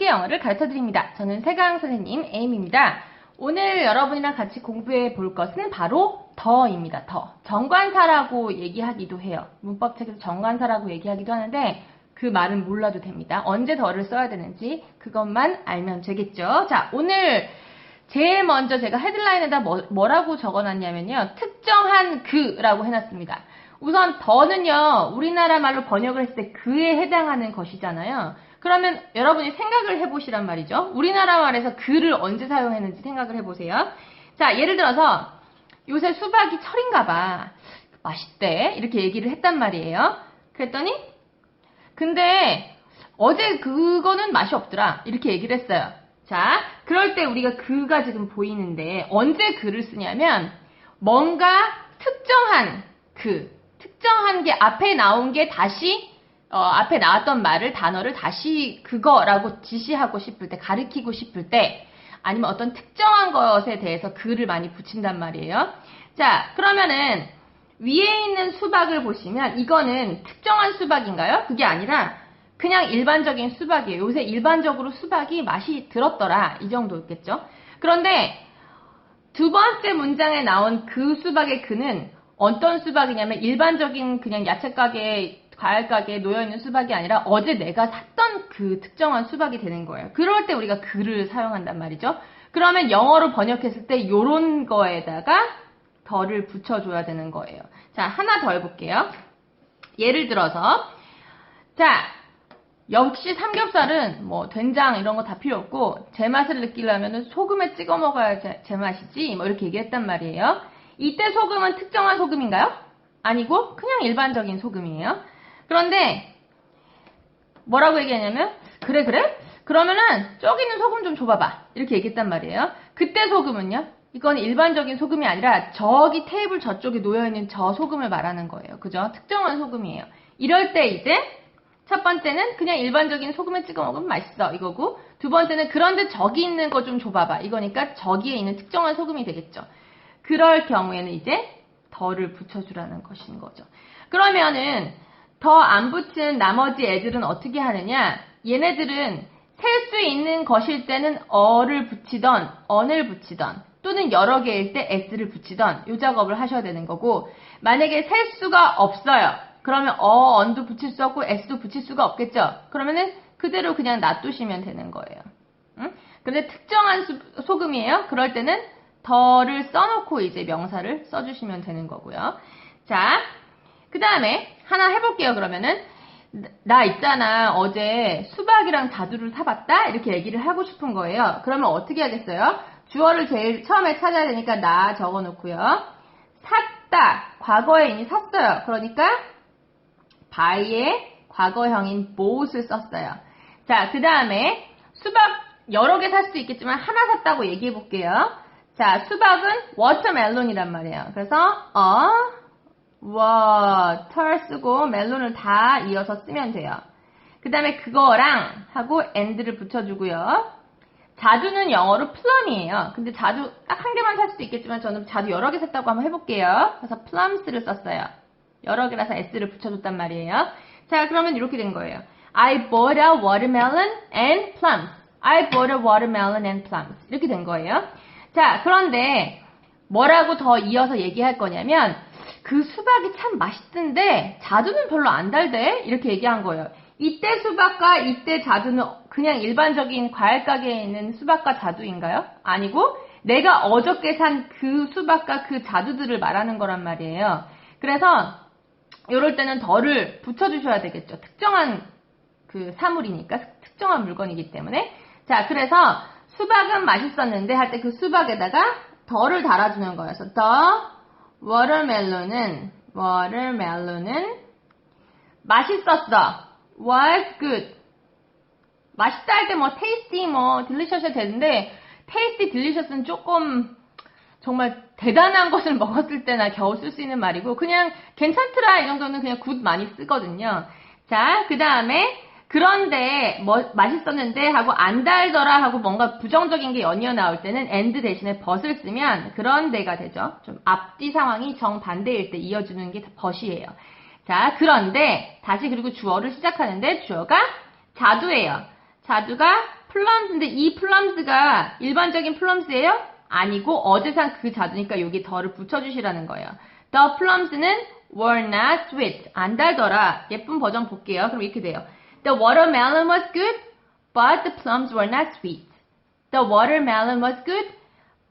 영어를 가르쳐드립니다. 저는 세강 선생님 에임입니다. 오늘 여러분이랑 같이 공부해 볼 것은 바로 더입니다. 더. 정관사라고 얘기하기도 해요. 문법책에서 정관사라고 얘기하기도 하는데 그 말은 몰라도 됩니다. 언제 더를 써야 되는지 그것만 알면 되겠죠. 자, 오늘 제일 먼저 제가 헤드라인에다 뭐라고 적어놨냐면요. 특정한 그라고 해놨습니다. 우선 더는요. 우리나라 말로 번역을 했을 때 그에 해당하는 것이잖아요. 그러면 여러분이 생각을 해보시란 말이죠. 우리나라 말에서 그를 언제 사용했는지 생각을 해보세요. 자, 예를 들어서 요새 수박이 철인가 봐. 맛있대. 이렇게 얘기를 했단 말이에요. 그랬더니 근데 어제 그거는 맛이 없더라. 이렇게 얘기를 했어요. 자, 그럴 때 우리가 그가 지금 보이는데 언제 그를 쓰냐면 뭔가 특정한 특정한 게 앞에 나온 게 다시 앞에 나왔던 말을 단어를 다시 그거라고 지시하고 싶을 때 가리키고 싶을 때 아니면 어떤 특정한 것에 대해서 그를 많이 붙인단 말이에요. 자, 그러면은 위에 있는 수박을 보시면 이거는 특정한 수박인가요? 그게 아니라 그냥 일반적인 수박이에요. 요새 일반적으로 수박이 맛이 들었더라. 이 정도였겠죠. 그런데 두 번째 문장에 나온 그 수박의 그는 어떤 수박이냐면 일반적인 그냥 야채 가게, 과일 가게에 놓여있는 수박이 아니라 어제 내가 샀던 그 특정한 수박이 되는 거예요. 그럴 때 우리가 그를 사용한단 말이죠. 그러면 영어로 번역했을 때 요런 거에다가 더를 붙여줘야 되는 거예요. 자, 하나 더 해볼게요. 예를 들어서 자, 역시 삼겹살은 뭐 된장 이런 거 다 필요 없고 제 맛을 느끼려면 소금에 찍어 먹어야 제 맛이지 뭐 이렇게 얘기했단 말이에요. 이때 소금은 특정한 소금인가요? 아니고 그냥 일반적인 소금이에요. 그런데 뭐라고 얘기하냐면 그래? 그러면은 저기 있는 소금 좀 줘봐봐. 이렇게 얘기했단 말이에요. 그때 소금은요? 이건 일반적인 소금이 아니라 저기 테이블 저쪽에 놓여있는 저 소금을 말하는 거예요. 그죠? 특정한 소금이에요. 이럴 때 이제 첫 번째는 그냥 일반적인 소금에 찍어 먹으면 맛있어 이거고 두 번째는 그런데 저기 있는 거 좀 줘봐봐 이거니까 저기에 있는 특정한 소금이 되겠죠. 그럴 경우에는 이제 더를 붙여주라는 것인 거죠. 그러면은 더 안 붙인 나머지 애들은 어떻게 하느냐? 얘네들은 셀 수 있는 것일 때는 어를 붙이던 언을 붙이던 또는 여러 개일 때 s를 붙이던 이 작업을 하셔야 되는 거고 만약에 셀 수가 없어요. 그러면 언도 붙일 수 없고 s도 붙일 수가 없겠죠. 그러면은 그대로 그냥 놔두시면 되는 거예요. 응? 근데 특정한 소금이에요. 그럴 때는 더를 써놓고 이제 명사를 써주시면 되는 거고요. 자, 그 다음에 하나 해볼게요. 그러면은 나 있잖아 어제 수박이랑 자두를 사봤다 이렇게 얘기를 하고 싶은 거예요. 그러면 어떻게 하겠어요? 주어를 제일 처음에 찾아야 되니까 나 적어놓고요. 샀다 과거에 이미 샀어요. 그러니까 buy의 과거형인 bought을 썼어요. 자, 그 다음에 수박 여러 개 살 수 있겠지만 하나 샀다고 얘기해 볼게요. 자, 수박은 watermelon이란 말이에요. 그래서 water 쓰고 멜론을 다 이어서 쓰면 돼요. 그 다음에 그거랑 하고 and를 붙여주고요. 자두는 영어로 plum이에요. 근데 자두 딱 한 개만 살 수도 있겠지만 저는 자두 여러 개 샀다고 한번 해볼게요. 그래서 plums를 썼어요. 여러 개라서 s를 붙여줬단 말이에요. 자, 그러면 이렇게 된 거예요. I bought a watermelon and plums. I bought a watermelon and plums. 이렇게 된 거예요. 자, 그런데 뭐라고 더 이어서 얘기할 거냐면 그 수박이 참 맛있던데 자두는 별로 안 달대. 이렇게 얘기한 거예요. 이때 수박과 이때 자두는 그냥 일반적인 과일 가게에 있는 수박과 자두인가요? 아니고 내가 어저께 산 그 수박과 그 자두들을 말하는 거란 말이에요. 그래서 이럴 때는 더를 붙여주셔야 되겠죠. 특정한 그 사물이니까 특정한 물건이기 때문에 자, 그래서 수박은 맛있었는데 할 때 그 수박에다가 더를 달아주는 거여서 the watermelon은 맛있었어. was good. 맛있다 할 때 뭐 tasty 뭐 delicious 되는데 tasty delicious는 조금 정말 대단한 것을 먹었을 때나 겨우 쓸 수 있는 말이고 그냥 괜찮더라 이 정도는 그냥 good 많이 쓰거든요. 자, 그 다음에 그런데 뭐 맛있었는데 하고 안 달더라 하고 뭔가 부정적인 게 연이어 나올 때는 and 대신에 but을 쓰면 그런데가 되죠. 좀 앞뒤 상황이 정반대일 때 이어주는 게 but이에요. 자, 그런데 다시 그리고 주어를 시작하는데 주어가 자두예요. 자두가 plums인데 이 plums가 일반적인 plums예요? 아니고 어제상 그 자두니까 여기 더를 붙여주시라는 거예요. The plums는 were not sweet. 안 달더라. 예쁜 버전 볼게요. 그럼 이렇게 돼요. The watermelon was good, but the plums were not sweet. The watermelon was good,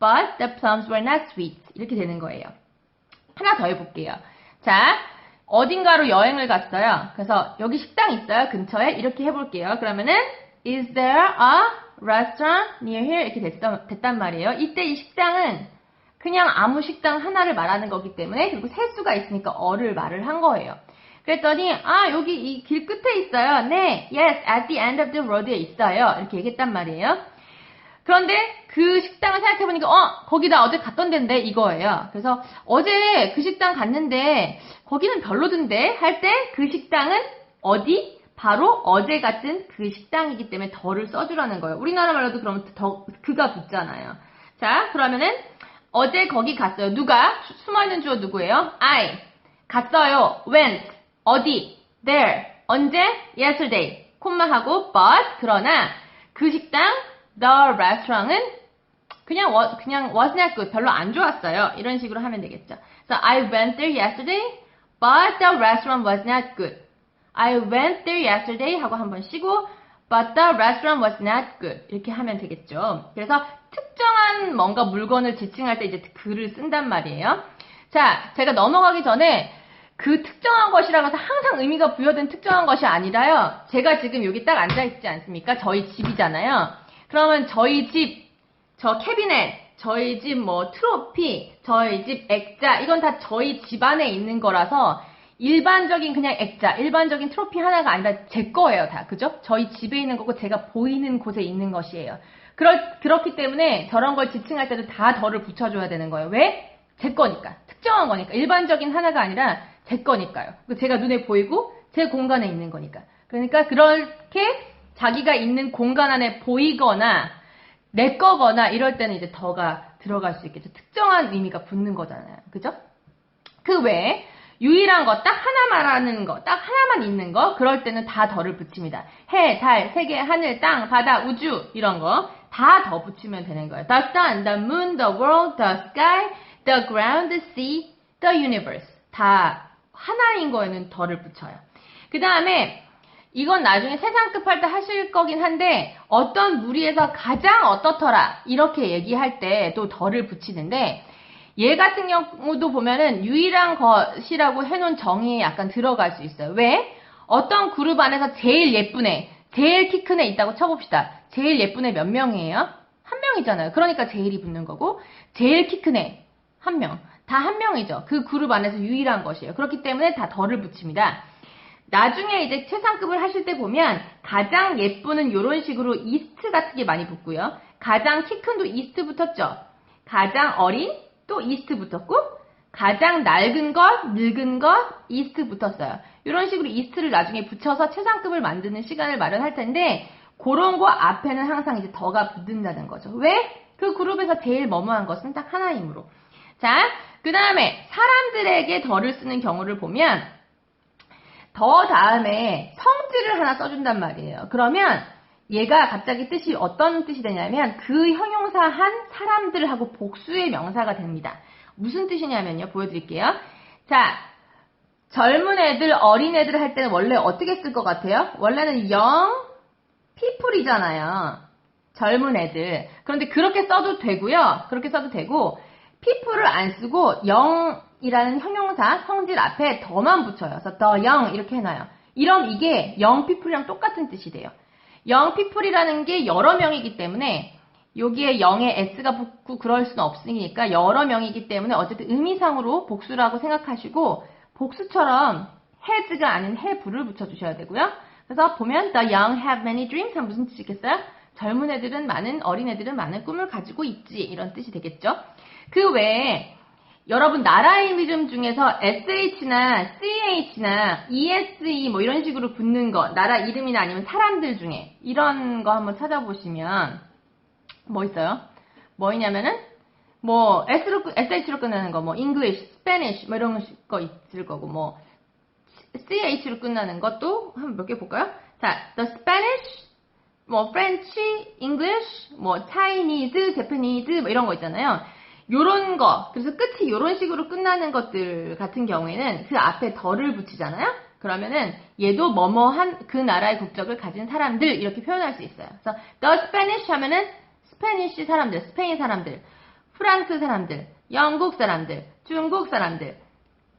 but the plums were not sweet. 이렇게 되는 거예요. 하나 더 해볼게요. 자, 어딘가로 여행을 갔어요. 그래서 여기 식당 있어요. 근처에. 이렇게 해볼게요. 그러면은 Is there a restaurant near here? 이렇게 됐단 말이에요. 이때 이 식당은 그냥 아무 식당 하나를 말하는 거기 때문에 그리고 셀 수가 있으니까 어를 말을 한 거예요. 그랬더니 여기 이 길 끝에 있어요. 네, yes, at the end of the road에 있어요. 이렇게 얘기했단 말이에요. 그런데 그 식당을 생각해보니까 거기 나 어제 갔던 데인데 이거예요. 그래서 어제 그 식당 갔는데 거기는 별로던데 할 때 그 식당은 어디? 바로 어제 같은 그 식당이기 때문에 더를 써주라는 거예요. 우리나라 말로도 그러면 그가 붙잖아요. 자, 그러면은 어제 거기 갔어요. 누가? 숨어있는 주어 누구예요? I. 갔어요. Went. 어디? There. 언제? Yesterday. 콤마하고 but. 그러나 그 식당 the restaurant은 그냥 was not good. 별로 안 좋았어요. 이런 식으로 하면 되겠죠. So I went there yesterday, but the restaurant was not good. I went there yesterday 하고 한번 쉬고 but the restaurant was not good. 이렇게 하면 되겠죠. 그래서 특정한 뭔가 물건을 지칭할 때 이제 그를 쓴단 말이에요. 자, 제가 넘어가기 전에 그 특정한 것이라고 해서 항상 의미가 부여된 특정한 것이 아니라요. 제가 지금 여기 딱 앉아있지 않습니까? 저희 집이잖아요. 그러면 저희 집, 저 캐비넷, 저희 집 뭐 트로피, 저희 집 액자, 이건 다 저희 집 안에 있는 거라서 일반적인 그냥 액자, 일반적인 트로피 하나가 아니라 제 거예요, 다. 그죠? 저희 집에 있는 거고 제가 보이는 곳에 있는 것이에요. 그렇기 때문에 저런 걸 지칭할 때도 다 덜을 붙여줘야 되는 거예요. 왜? 제 거니까. 특정한 거니까. 일반적인 하나가 아니라 제 거니까요. 제가 눈에 보이고 제 공간에 있는 거니까. 그러니까 그렇게 자기가 있는 공간 안에 보이거나 내 거거나 이럴 때는 이제 더가 들어갈 수 있겠죠. 특정한 의미가 붙는 거잖아요. 그죠? 그 외에 유일한 거, 딱 하나 말하는 거, 딱 하나만 있는 거, 그럴 때는 다 더를 붙입니다. 해, 달, 세계, 하늘, 땅, 바다, 우주 이런 거 다 더 붙이면 되는 거예요. The sun, the moon, the world, the sky, the ground, the sea, the universe. 다 하나인 거에는 더를 붙여요. 그 다음에 이건 나중에 세상급 할 때 하실 거긴 한데 어떤 무리에서 가장 어떻더라 이렇게 얘기할 때 또 더를 붙이는데 얘 같은 경우도 보면은 유일한 것이라고 해놓은 정의에 약간 들어갈 수 있어요. 왜? 어떤 그룹 안에서 제일 예쁜 애, 제일 키 큰 애 있다고 쳐봅시다. 제일 예쁜 애 몇 명이에요? 한 명이잖아요. 그러니까 제일이 붙는 거고 제일 키 큰 애 한 명. 다 한 명이죠. 그 그룹 안에서 유일한 것이에요. 그렇기 때문에 다 더를 붙입니다. 나중에 이제 최상급을 하실 때 보면 가장 예쁘는 이런 식으로 이스트 같은 게 많이 붙고요. 가장 키 큰도 이스트 붙었죠. 가장 어린 또 이스트 붙었고 가장 낡은 것, 늙은 것 이스트 붙었어요. 이런 식으로 이스트를 나중에 붙여서 최상급을 만드는 시간을 마련할 텐데 그런 거 앞에는 항상 이제 더가 붙는다는 거죠. 왜? 그 그룹에서 제일 머무한 것은 딱 하나이므로. 자, 그 다음에 사람들에게 더를 쓰는 경우를 보면 더 다음에 성질을 하나 써준단 말이에요. 그러면 얘가 갑자기 뜻이 어떤 뜻이 되냐면 그 형용사 한 사람들하고 복수의 명사가 됩니다. 무슨 뜻이냐면요. 보여드릴게요. 자, 젊은 애들, 어린 애들 할 때는 원래 어떻게 쓸 것 같아요? 원래는 young people이잖아요. 젊은 애들. 그런데 그렇게 써도 되고요. 그렇게 써도 되고 people을 안 쓰고 young이라는 형용사 성질 앞에 더만 붙여요. 그래서 the young 이렇게 해놔요. 이럼 이게 young people이랑 똑같은 뜻이 돼요. young people이라는 게 여러 명이기 때문에 여기에 young에 s가 붙고 그럴 수는 없으니까 여러 명이기 때문에 어쨌든 의미상으로 복수라고 생각하시고 복수처럼 has가 아닌 have를 붙여주셔야 되고요. 그래서 보면 the young have many dreams 하면 무슨 뜻이겠어요? 젊은 애들은 많은, 어린 애들은 많은 꿈을 가지고 있지 이런 뜻이 되겠죠. 그 외에 여러분 나라의 이름 중에서 sh나 ch나 ese 뭐 이런 식으로 붙는 거 나라 이름이나 아니면 사람들 중에 이런 거 한번 찾아보시면 뭐 있어요? 뭐 있냐면은 뭐 sh로 끝나는 거 뭐 English, Spanish 뭐 이런 거 있을 거고 뭐 ch로 끝나는 것도 한 몇 개 볼까요? 자, the Spanish 뭐 French, English, 뭐 Chinese, Japanese 뭐 이런 거 있잖아요. 요런 거, 그래서 끝이 요런 식으로 끝나는 것들 같은 경우에는 그 앞에 덜을 붙이잖아요. 그러면은 얘도 뭐뭐한 그 나라의 국적을 가진 사람들 이렇게 표현할 수 있어요. 그래서 the Spanish 하면은 스페니쉬 사람들, 스페인 사람들, 프랑스 사람들, 영국 사람들, 중국 사람들,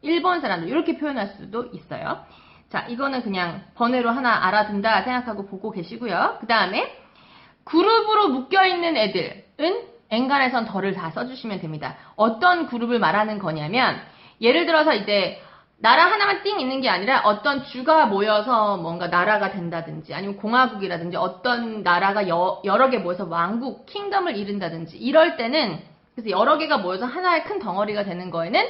일본 사람들 이렇게 표현할 수도 있어요. 자, 이거는 그냥 번외로 하나 알아둔다 생각하고 보고 계시고요. 그 다음에 그룹으로 묶여있는 애들은 엔간에선 덜을 다 써주시면 됩니다. 어떤 그룹을 말하는 거냐면 예를 들어서 이제 나라 하나만 띵 있는 게 아니라 어떤 주가 모여서 뭔가 나라가 된다든지 아니면 공화국이라든지 어떤 나라가 여러 개 모여서 왕국, 킹덤을 이룬다든지 이럴 때는 그래서 여러 개가 모여서 하나의 큰 덩어리가 되는 거에는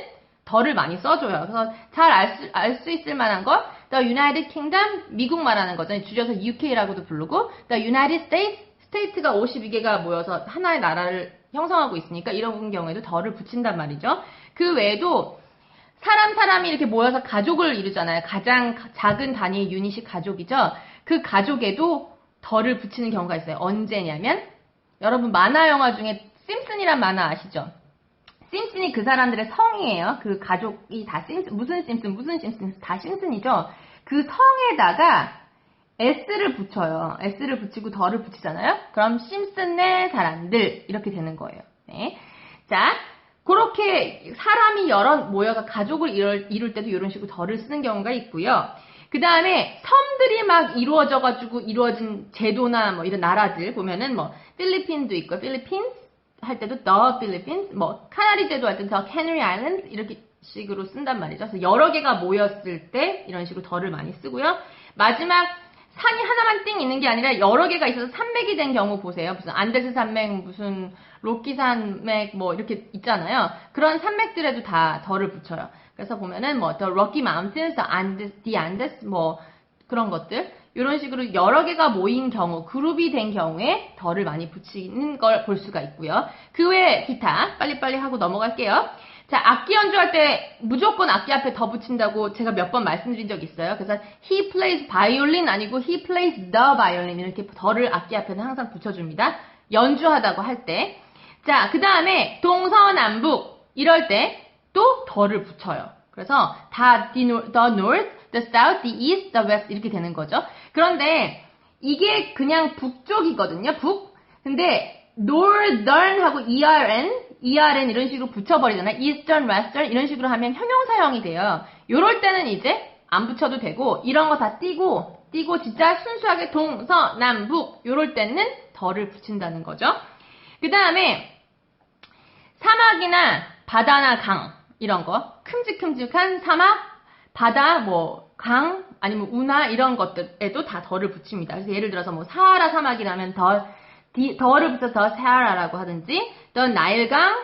덜을 많이 써줘요. 그래서 잘 알 수 있을 만한 거 The United Kingdom, 미국 말하는 거죠. 줄여서 UK라고도 부르고 The United States, 스테이트가 52개가 모여서 하나의 나라를 형성하고 있으니까 이런 경우에도 덜을 붙인단 말이죠. 그 외에도 사람이 이렇게 모여서 가족을 이루잖아요. 가장 작은 단위의 유닛이 가족이죠. 그 가족에도 덜을 붙이는 경우가 있어요. 언제냐면 여러분 만화 영화 중에 심슨이란 만화 아시죠? 심슨이 그 사람들의 성이에요. 그 가족이 다 심슨, 무슨 심슨 다 심슨이죠. 그 성에다가 S를 붙여요. S를 붙이고 덜을 붙이잖아요. 그럼 심슨의 사람들 이렇게 되는 거예요. 네. 자, 그렇게 사람이 여러 모여서 가족을 이룰 때도 이런 식으로 덜을 쓰는 경우가 있고요. 그 다음에 섬들이 막 이루어져가지고 이루어진 제도나 뭐 이런 나라들 보면은 뭐 필리핀도 있고 필리핀스 할 때도 the Philippines, 뭐 카나리 제도 할 때도 the Canary Islands 이렇게 식으로 쓴단 말이죠. 그래서 여러 개가 모였을 때 이런 식으로 덜을 많이 쓰고요. 마지막 산이 하나만 띵 있는 게 아니라 여러 개가 있어서 산맥이 된 경우 보세요. 무슨 안데스 산맥, 무슨 로키 산맥 뭐 이렇게 있잖아요. 그런 산맥들에도 다 덜을 붙여요. 그래서 보면은 뭐 the Rocky Mountains, the Andes 뭐 그런 것들 이런 식으로 여러 개가 모인 경우, 그룹이 된 경우에 덜을 많이 붙이는 걸 볼 수가 있고요. 그 외에 기타 빨리빨리 하고 넘어갈게요. 자, 악기 연주할 때 무조건 악기 앞에 더 붙인다고 제가 몇 번 말씀드린 적 있어요. 그래서 he plays violin 아니고 he plays the violin 이렇게 더를 악기 앞에는 항상 붙여줍니다. 연주하다고 할 때. 자, 그 다음에 동서남북 이럴 때 또 더를 붙여요. 그래서 다 the north, the south, the east, the west 이렇게 되는 거죠. 그런데 이게 그냥 북쪽이거든요. 북. 근데 northern하고 ERN 이런 식으로 붙여버리잖아요. eastern, western 이런 식으로 하면 형용사형이 돼요. 요럴 때는 이제 안 붙여도 되고 이런 거 다 띄고 진짜 순수하게 동서남북 요럴 때는 덜을 붙인다는 거죠. 그 다음에 사막이나 바다나 강 이런 거 큼직큼직한 사막, 바다, 뭐 강 아니면 운하 이런 것들에도 다 덜을 붙입니다. 그래서 예를 들어서 뭐 사하라 사막이라면 더를 붙여서 더 사하라라고 하든지 더 나일강,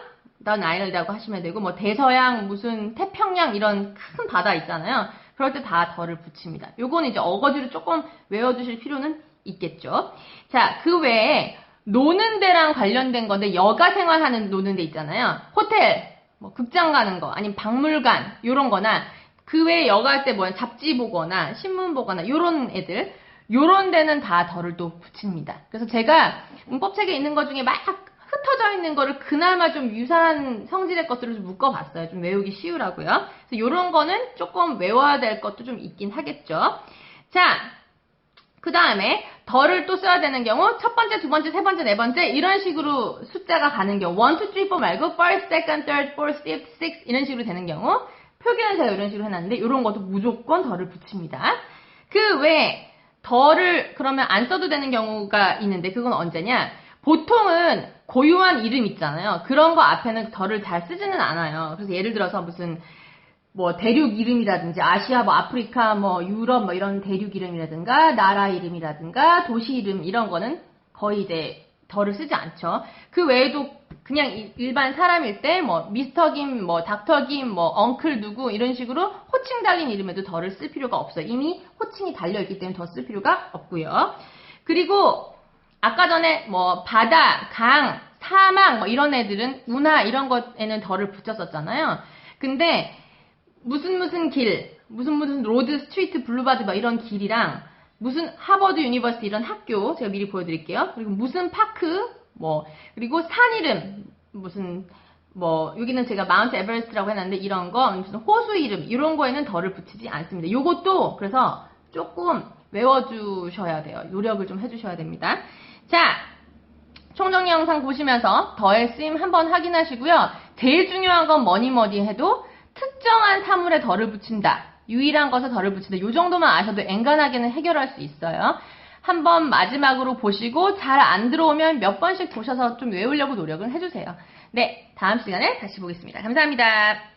더 나일이라고 하시면 되고 뭐 대서양, 무슨 태평양 이런 큰 바다 있잖아요. 그럴 때 다 덜을 붙입니다. 요건 이제 어거지로 조금 외워두실 필요는 있겠죠. 자, 그 외에 노는 데랑 관련된 건데 여가 생활하는 노는 데 있잖아요. 호텔, 뭐 극장 가는 거, 아니면 박물관 요런 거나 그 외에 여가할 때 뭐 잡지 보거나 신문 보거나 요런 애들 요런 데는 다 덜을 또 붙입니다. 그래서 제가 문법책에 있는 것 중에 막 흩어져 있는 거를 그나마 좀 유사한 성질의 것들을 좀 묶어봤어요. 좀 외우기 쉬우라고요. 그래서 요런 거는 조금 외워야 될 것도 좀 있긴 하겠죠. 자, 그 다음에 덜을 또 써야 되는 경우 첫 번째, 두 번째, 세 번째, 네 번째 이런 식으로 숫자가 가는 경우 1, 2, 3, 4 말고 first, second, third, fourth, fifth, sixth 이런 식으로 되는 경우 표기는 제가 이런 식으로 해놨는데 이런 것도 무조건 덜을 붙입니다. 그 외에 덜을 그러면 안 써도 되는 경우가 있는데 그건 언제냐? 보통은 고유한 이름 있잖아요. 그런 거 앞에는 덜을 잘 쓰지는 않아요. 그래서 예를 들어서 무슨 뭐 대륙 이름이라든지 아시아, 뭐 아프리카, 뭐 유럽 뭐 이런 대륙 이름이라든가 나라 이름이라든가 도시 이름 이런 거는 거의 이제 덜을 쓰지 않죠. 그 외에도 그냥 일반 사람일 때 뭐 미스터 김, 뭐 닥터 김, 뭐 엉클 누구 이런 식으로 호칭 달린 이름에도 덜을 쓸 필요가 없어요. 이미 호칭이 달려있기 때문에 더 쓸 필요가 없고요. 그리고 아까 전에 뭐 바다, 강, 사막 뭐 이런 애들은 운하 이런 것에는 덜을 붙였었잖아요. 근데 무슨 길, 무슨 로드, 스트리트, 블루바드 막 이런 길이랑 무슨 하버드 유니버시티 이런 학교 제가 미리 보여드릴게요. 그리고 무슨 파크 뭐 그리고 산 이름 무슨 뭐 여기는 제가 마운트 에베레스트라고 해놨는데 이런 거 무슨 호수 이름 이런 거에는 덜을 붙이지 않습니다. 요것도 그래서 조금 외워주셔야 돼요. 노력을 좀 해주셔야 됩니다. 자, 총정리 영상 보시면서 더의 쓰임 한번 확인하시고요. 제일 중요한 건 뭐니 해도 특정한 사물에 덜을 붙인다. 유일한 것에 덜을 붙인다. 이 정도만 아셔도 엔간하게는 해결할 수 있어요. 한번 마지막으로 보시고 잘 안 들어오면 몇 번씩 보셔서 좀 외우려고 노력은 해주세요. 네, 다음 시간에 다시 보겠습니다. 감사합니다.